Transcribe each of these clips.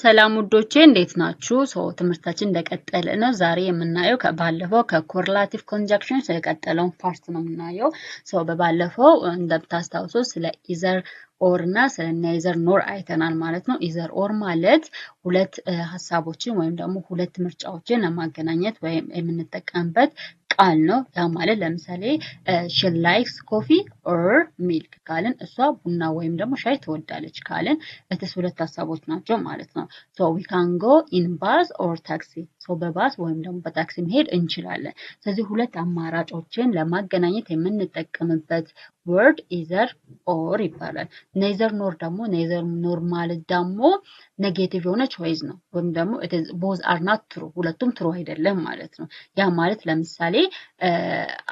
ሰላም ውዶቼ እንዴት ናችሁ? ትምህርታችን እንደቀጠለ ነው። ዛሬ የምናየው ባለፈው ከኮርላቲቭ ኮንጃንክሽንስ የቀጠለውን ፓርት ነው የምናየው። በባለፈው እንደምታስታውሱ ስለ ኢዘር ኦር እና ስለ ኔዘር ኖር አይተናል ማለት ነው። ኢዘር ኦር ማለት ሁለት ሀሳቦችን ወይም ደግሞ ሁለት ምርጫዎችን ለማገናኘት ወይም የምንጠቀምበት ቃል ነው። ያ ማለት ለምሳሌ she likes coffee or milk ካልን እሷ ቡና ወይም ደግሞ ሻይ ትወዳለች ካልን እትስ ሁለት ሀሳቦች ናቸው ማለት ነው። so we can go in bus or taxi በባስ ወይም ደግሞ በታክሲ መሄድ እንችላለን። ስለዚህ ሁለት አማራጮችን ለማገናኘት የምንጠቀምበት word either or ይባላል። neither nor ደግሞ neither nor ማለት ደግሞ ኔጌቲቭ የሆነ ቾይስ ነው ወይም ደግሞ both are not true ሁለቱም ትሩ አይደለም ማለት ነው። ያ ማለት ለምሳሌ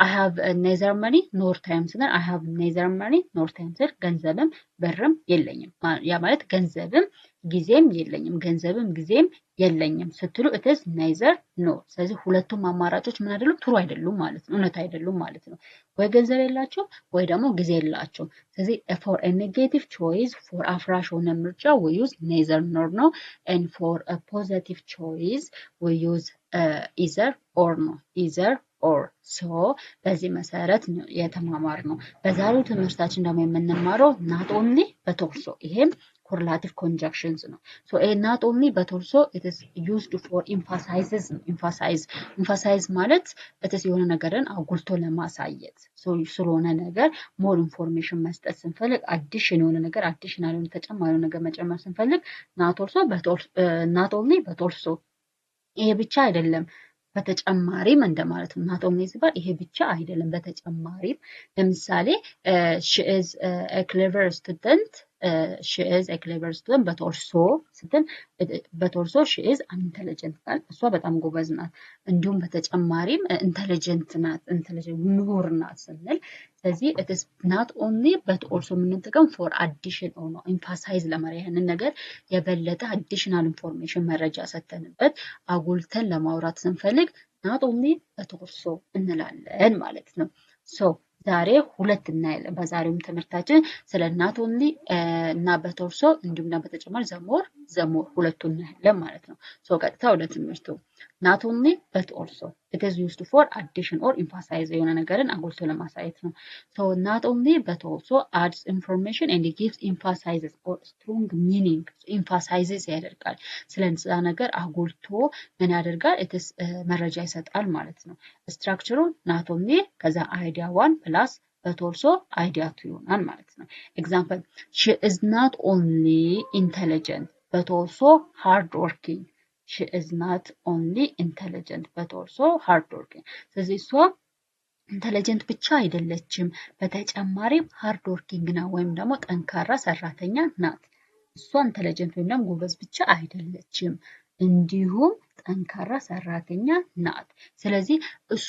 I have neither money nor time ስንል I have neither money nor time ስል ገንዘብም ብርም የለኝም። ያ ማለት ገንዘብም ጊዜም የለኝም ገንዘብም ጊዜም የለኝም ስትሉ it is neither nor። ስለዚህ ሁለቱም አማራጮች ምን አይደሉም ትሩ አይደሉም ማለት ነው። እውነት አይደሉም ማለት ነው። ወይ ገንዘብ የላቸው ወይ ደግሞ ጊዜ የላቸው። ስለዚህ for a negative choice for አፍራሽ ሆነ ምርጫ we use neither nor ነው and for a positive choice we use either or ነው either or በዚህ መሰረት የተማማር ነው። በዛሬው ትምህርታችን ደግሞ የምንማረው not only but also ይሄም correlative conjunctions ነው። not only but also it is used for emphasizes emphasize ማለት it is የሆነ ነገርን አጉልቶ ለማሳየት ስለሆነ ነገር more information መስጠት ስንፈልግ addition የሆነ ነገር additional የሆነ ተጨማሪ ነገር መጨመር ስንፈልግ not only but also ይሄ ብቻ አይደለም በተጨማሪም እንደማለት ነው። not only ሲባል ይሄ ብቻ አይደለም በተጨማሪም ለምሳሌ she is a clever student but also ስትል but also she is intelligent ቃል እሷ በጣም ጎበዝ ናት እንዲሁም በተጨማሪም intelligent ናት ምሁር ናት ስንል ስለዚህ it is not only but also የምንጠቀም for addition ነው emphasize ለማድረግ ያንን ነገር የበለጠ additional information መረጃ ሰተንበት አጉልተን ለማውራት ስንፈልግ not only but also እንላለን ማለት ነው። ዛሬ ሁለት እናያለን። በዛሬውም ትምህርታችን ስለ not only እና but also እንዲሁም ደግሞ በተጨማሪ ዘሞር ሁለቱን እናያለን ማለት ነው። ቀጥታ ወደ ትምህርቱ not only but also it is used for addition or emphasize የሆነ ነገርን አጉልቶ ለማሳየት ነው። not only but also adds information and it gives emphasizes or strong meaning emphasizes ያደርጋል ስለዛ ነገር አጉልቶ ምን ያደርጋል it is መረጃ ይሰጣል ማለት ነው። ስትራክቸሩ not only ከዛ idea 1 plus but also idea 2 ይሆናል ማለት ነው። example she is not only intelligent but also hardworking she is not only intelligent but also hardworking ስለዚህ እሷ ኢንተለጀንት ብቻ አይደለችም በተጨማሪም ሃርድ ወርኪንግ ነው ወይም ደግሞ ጠንካራ ሰራተኛ ናት። እሷ ኢንተለጀንት ወይም ደግሞ ጎበዝ ብቻ አይደለችም እንዲሁም ጠንካራ ሰራተኛ ናት። ስለዚህ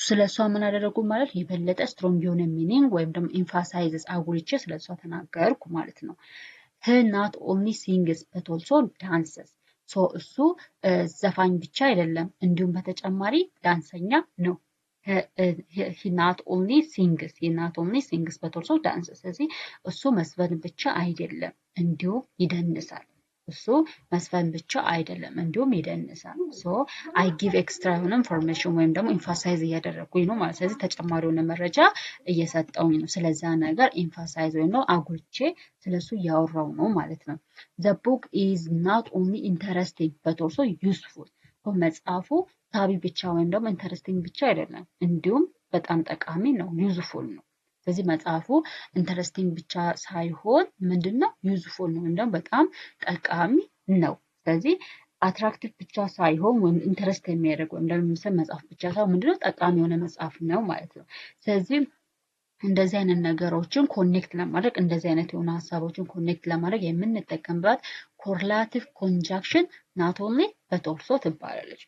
ስለሷ ምን አደረጉ ማለት የበለጠ ስትሮንግ የሆነ ሚኒንግ ወይም ደግሞ ኤምፋሳይዝስ አጉልቼ ስለሷ ተናገርኩ ማለት ነው። he not only sings but also dances እሱ ዘፋኝ ብቻ አይደለም እንዲሁም በተጨማሪ ዳንሰኛ ነው። he not only sings but also dances ስለዚህ እሱ መስፈን ብቻ አይደለም እንዲሁም ይደንሳል። እሱ መስፈን ብቻ አይደለም እንዲሁም ይደንሳል። I give extra የሆነ ኢንፎርሜሽን ወይም ደግሞ ኤምፋሳይዝ እያደረኩኝ ነው ማለት ስለዚህ ተጨማሪ የሆነ መረጃ እየሰጠውኝ ነው ስለዛ ነገር ኤምፋሳይዝ ወይም ነው አጉልቼ ስለሱ እያወራው ነው ማለት ነው። the book is not only interesting but also useful መጽሐፉ ሳቢ ብቻ ወይም ደግሞ ኢንተረስቲንግ ብቻ አይደለም እንዲሁም በጣም ጠቃሚ ነው ዩዝፉል ነው። ስለዚህ መጽሐፉ ኢንተረስቲንግ ብቻ ሳይሆን ምንድነው ዩዝፉል ነው ወይም ደግሞ በጣም ጠቃሚ ነው። ስለዚህ አትራክቲቭ ብቻ ሳይሆን ወይም ኢንተረስት የሚያደርግ ወይም ደግሞ መጽሐፍ ብቻ ሳይሆን ምንድነው ጠቃሚ የሆነ መጽሐፍ ነው ማለት ነው። ስለዚህ እንደዚህ አይነት ነገሮችን ኮኔክት ለማድረግ እንደዚህ አይነት የሆነ ሀሳቦችን ኮኔክት ለማድረግ የምንጠቀምባት ኮርላቲቭ ኮንጃንክሽን not only but also ትባላለች።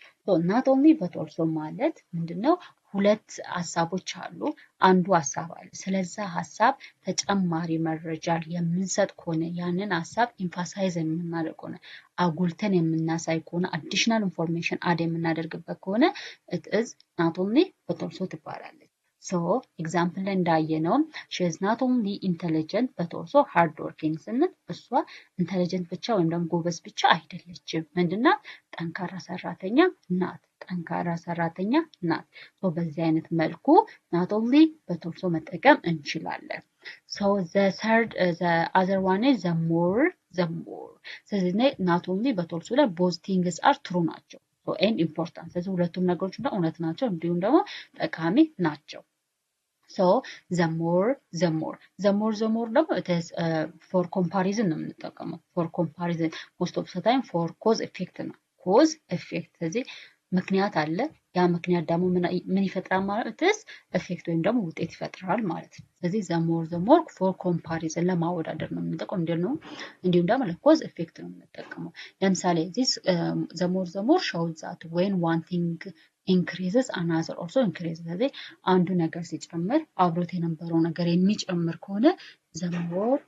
not only but also ማለት ምንድነው ሁለት ሀሳቦች አሉ አንዱ ሀሳብ አለ ስለዛ ሀሳብ ተጨማሪ መረጃ የምንሰጥ ከሆነ ያንን ሀሳብ ኤምፋሳይዝ የምናደርግ ከሆነ አጉልተን የምናሳይ ከሆነ additional information add የምናደርግበት ከሆነ it is not only but also ትባላለች። ሶ ኤግዛምፕል ላይ እንዳየነው she is not only intelligent but also hardworking ስንል እሷ ኢንተለጀንት ብቻ ወይም ደግሞ ጎበዝ ብቻ አይደለችም። ምንድናት? ጠንካራ ሰራተኛ ናት። ጠንካራ ሰራተኛ ናት። ሶ በዚህ አይነት መልኩ not only but also መጠቀም እንችላለን። ሶ the other one is the more. ስለዚህ not only but also ላይ both things are true ናቸው። and important ስለዚህ ሁለቱም ነገሮች እውነት ናቸው እንዲሁም ደግሞ ጠቃሚ ናቸው። So the more ደግሞ it is for comparison ነው የምንጠቀመው። for comparison most of the time for cause effect ነው። cause effect ስለዚህ ምክንያት አለ ያ ምክንያት ደግሞ ምን ይፈጥራል ማለት ነው? ኢፌክት ወይም ደግሞ ውጤት ይፈጥራል ማለት ነው። ስለዚህ the more for comparison ለማወዳደር ነው የምንጠቀመው እንዲሁም ደግሞ ለኮዝ ኢፌክት ነው የምንጠቀመው። ለምሳሌ this the more shows that when one thing increases another also increases ስለዚህ አንዱ ነገር ሲጨምር አብሮት የነበረው ነገር የሚጨምር ከሆነ the more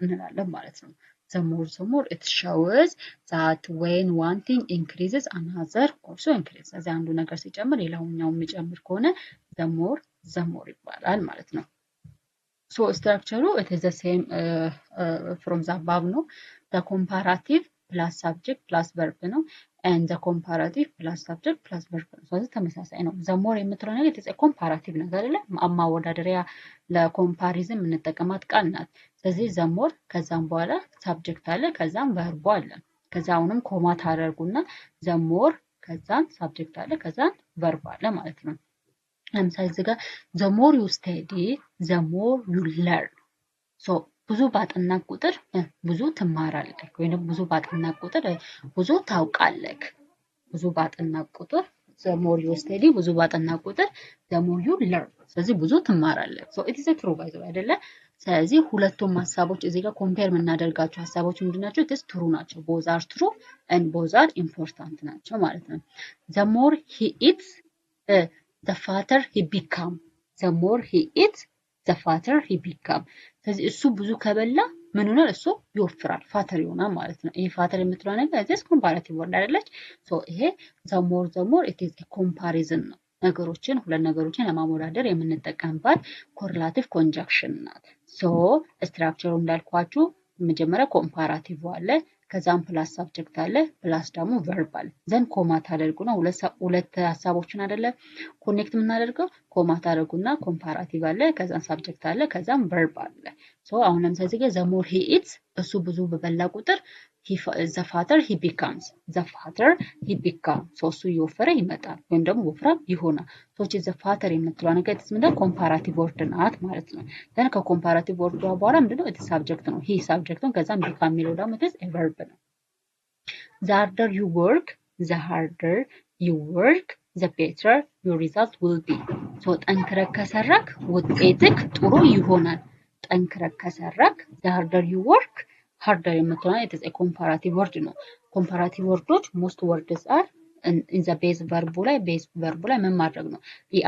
እንላለን ማለት ነው። the more it shows that when one thing increases another also increases ስለዚህ አንዱ ነገር ሲጨምር ሌላኛው የሚጨምር ከሆነ the more ይባላል ማለት ነው። so structure it is the same from the above ነው። the comparative plus subject plus verb ነው and the comparative plus subject plus verb ነው። ስለዚህ ተመሳሳይ ነው። the more የምትለው ነገር it is a comparative ነገር አይደለ? ማወዳደሪያ ለኮምፓሪዝን የምንጠቀማት ቃል ናት። ስለዚህ the more ከዛም በኋላ subject አለ ከዛም verb አለ። ከዛ አሁንም ኮማ ታደርጉና the more ከዛም subject አለ ከዛም verb አለ ማለት ነው። ለምሳሌ እዚህ ጋር the more you study the more you learn so ብዙ ባጠና ቁጥር ብዙ ትማራለህ ወይም ብዙ ባጠና ቁጥር ብዙ ታውቃለህ። ብዙ ባጠና ቁጥር the more you study ብዙ ባጠና ቁጥር the more you learn ስለዚህ ብዙ ትማራለህ። so it is a true by the way አይደለ? ስለዚህ ሁለቱም ሐሳቦች እዚህ ጋር ኮምፔር የምናደርጋቸው ሐሳቦች ምንድናቸው? it is true ናቸው። both are true and both are important ናቸው ማለት ነው። the more he eats the fatter he become the more he eats the fatter he become ስለዚህ እሱ ብዙ ከበላ ምን ሆናል? እሱ ይወፍራል ፋተር ይሆናል ማለት ነው። ይሄ ፋተር የምትለው ነገር እዚህ ኮምፓራቲቭ ወርድ አይደለች? ሶ ይሄ the more it is a comparison ነው። ነገሮችን ሁለት ነገሮችን ለማወዳደር የምንጠቀምባት ኮሪላቲቭ ኮንጃክሽን ናት። ሶ ስትራክቸሩ እንዳልኳችሁ መጀመሪያ ኮምፓራቲቭ አለ ከዛም ፕላስ ሳብጀክት አለ ፕላስ ደግሞ ቨርብ አለ ዘን ኮማ ታደርጉና ሁለት ሐሳቦችን አይደለ ኮኔክት የምናደርገው ኮማ ታደርጉና ኮምፓራቲቭ አለ ከዛም ሳብጀክት አለ ከዛም ቨርብ አለ። ሶ አሁን ለምሳሌ እዚህ ጋር the more he eats እሱ ብዙ በበላ ቁጥር the fatter he becomes so እሱ እየወፈረ ይመጣል ወይም ደግሞ ወፍራም ይሆናል። so the fatter የምትለው ነገር ምንድነው? ኮምፓራቲቭ ወርድ ናት ማለት ነው። then ከኮምፓራቲቭ ወርድ በኋላ ምንድነው? it ሳብጀክት ነው። he ሳብጀክት ነው ከዛም become የሚለው ደግሞ it is a verb ነው። the harder you work the better your result will be so ጠንክረህ ከሰራክ ውጤትክ ጥሩ ይሆናል። ጠንክረህ ከሰራክ the harder you work harder የምትለው it is a comparative word ነው። comparative words most words are in the base verb ላይ ምን ማድረግ ነው?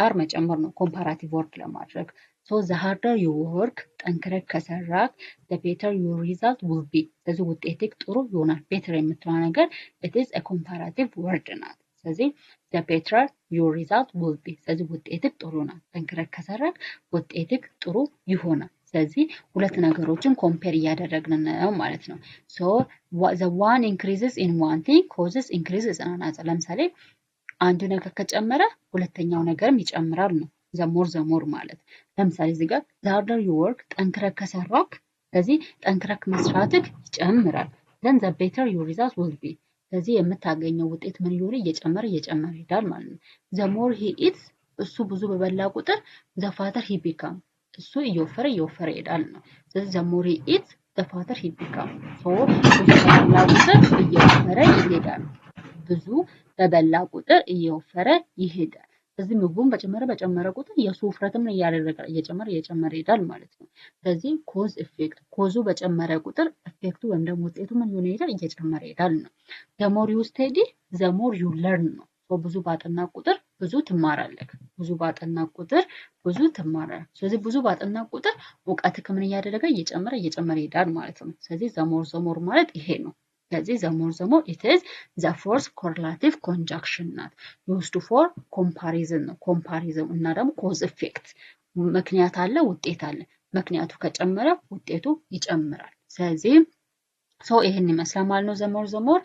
er መጨመር ነው comparative word ለማድረግ። so the harder you work ጠንክረህ ከሰራክ the better your result will be ስለዚህ ውጤትክ ጥሩ ይሆናል። better የምትለው ነገር it is a comparative word ናት። ስለዚህ the better your result will be ስለዚህ ውጤትክ ጥሩ ይሆናል። ጠንክረህ ከሰራክ ውጤትክ ጥሩ ይሆናል። ስለዚህ ሁለት ነገሮችን ኮምፔር እያደረግን ነው ማለት ነው። so the one increases in one thing causes increases in another ለምሳሌ አንዱ ነገር ከጨመረ ሁለተኛው ነገርም ይጨምራል ነው the more ማለት። ለምሳሌ እዚህ ጋር the harder you work ጠንክረህ ከሰራክ ስለዚህ ጠንክረህ መስራትክ ይጨምራል then the better your result will be ስለዚህ የምታገኘው ውጤት ምን ይሆን? እየጨመረ ይሄዳል ማለት ነው። the more he eats እሱ ብዙ በበላ ቁጥር the fatter he become እሱ እየወፈረ ይሄዳል ነው። ስለዚህ the more he eats the fatter he become so ብዙ በበላ ቁጥር እየወፈረ ይሄዳል። ብዙ በበላ ቁጥር እየወፈረ ይሄዳል። ስለዚህ ምግቡን በጨመረ ቁጥር የሱ ውፍረትም እየጨመረ ይሄዳል ማለት ነው። ስለዚህ ኮዝ ኢፌክት ኮዙ በጨመረ ቁጥር ኢፌክቱ ወይም ደግሞ ውጤቱ ምን ይሆናል? እየጨመረ ይሄዳል ነው። the more you study the more you learn ነው። ብዙ ባጠና ቁጥር ብዙ ትማራለህ። ብዙ ባጠና ቁጥር ብዙ ትማራለህ። ስለዚህ ብዙ ባጠና ቁጥር እውቀትክ ምን እያደረገ እየጨመረ ይሄዳል ማለት ነው። ስለዚህ the more ማለት ይሄ ነው። ስለዚህ ዘሞር it is the fourth correlative conjunction ናት used for comparison ነው comparison እና ደግሞ cause effect ምክንያት አለ ውጤት አለ ምክንያቱ ከጨመረ ውጤቱ ይጨምራል ስለዚህ ይሄን ይመስላል ማለት ነው ዘሞር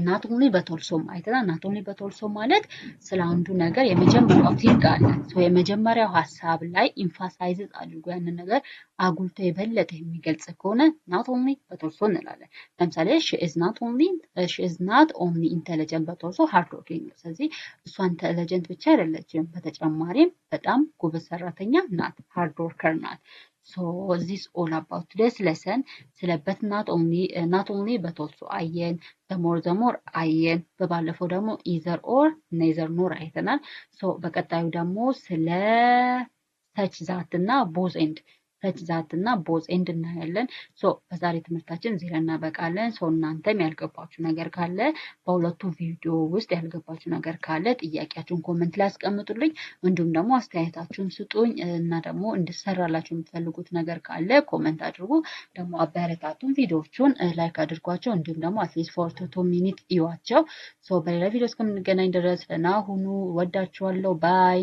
not only but also አይተናል not only but also ማለት ስለ አንዱ ነገር የመጀመሪያው ቲንግ አለ የመጀመሪያው ሐሳብ ላይ ኢምፋሳይዝ አድርጎ ያንን ነገር አጉልቶ የበለጠ የሚገልጽ ከሆነ not only but also እንላለን ለምሳሌ she is not only intelligent but also hardworking ስለዚህ እሷ ኢንተለጀንት ብቻ አይደለችም በተጨማሪም በጣም ጎበዝ ሰራተኛ ናት hard worker ናት So this is all about today's lesson. ስለበት not only but also አየን the more አየን በባለፈው ደግሞ either or neither nor አይተናል so በቀጣዩ ደግሞ ስለ such that እና both and እናያለን so በዛሬ ትምህርታችን እዚህ ላይ እናበቃለን so እናንተም ያልገባችሁ ነገር ካለ በሁለቱ ቪዲዮ ውስጥ ያልገባችሁ ነገር ካለ ጥያቄያችሁን ኮሜንት ላይ አስቀምጡልኝ እንዲሁም ደግሞ አስተያየታችሁን ስጡኝ እና ደግሞ እንድሰራላችሁ የምትፈልጉት ነገር ካለ ኮሜንት አድርጉ ደግሞ አበረታቱን ቪዲዮዎቹን ላይክ አድርጓቸው እንዲሁም ደግሞ አትሊስት ፎር 2 ሚኒት እዩዋቸው so በሌላ ቪዲዮ እስከምንገናኝ ድረስ ደህና ሁኑ ወዳችኋለሁ ባይ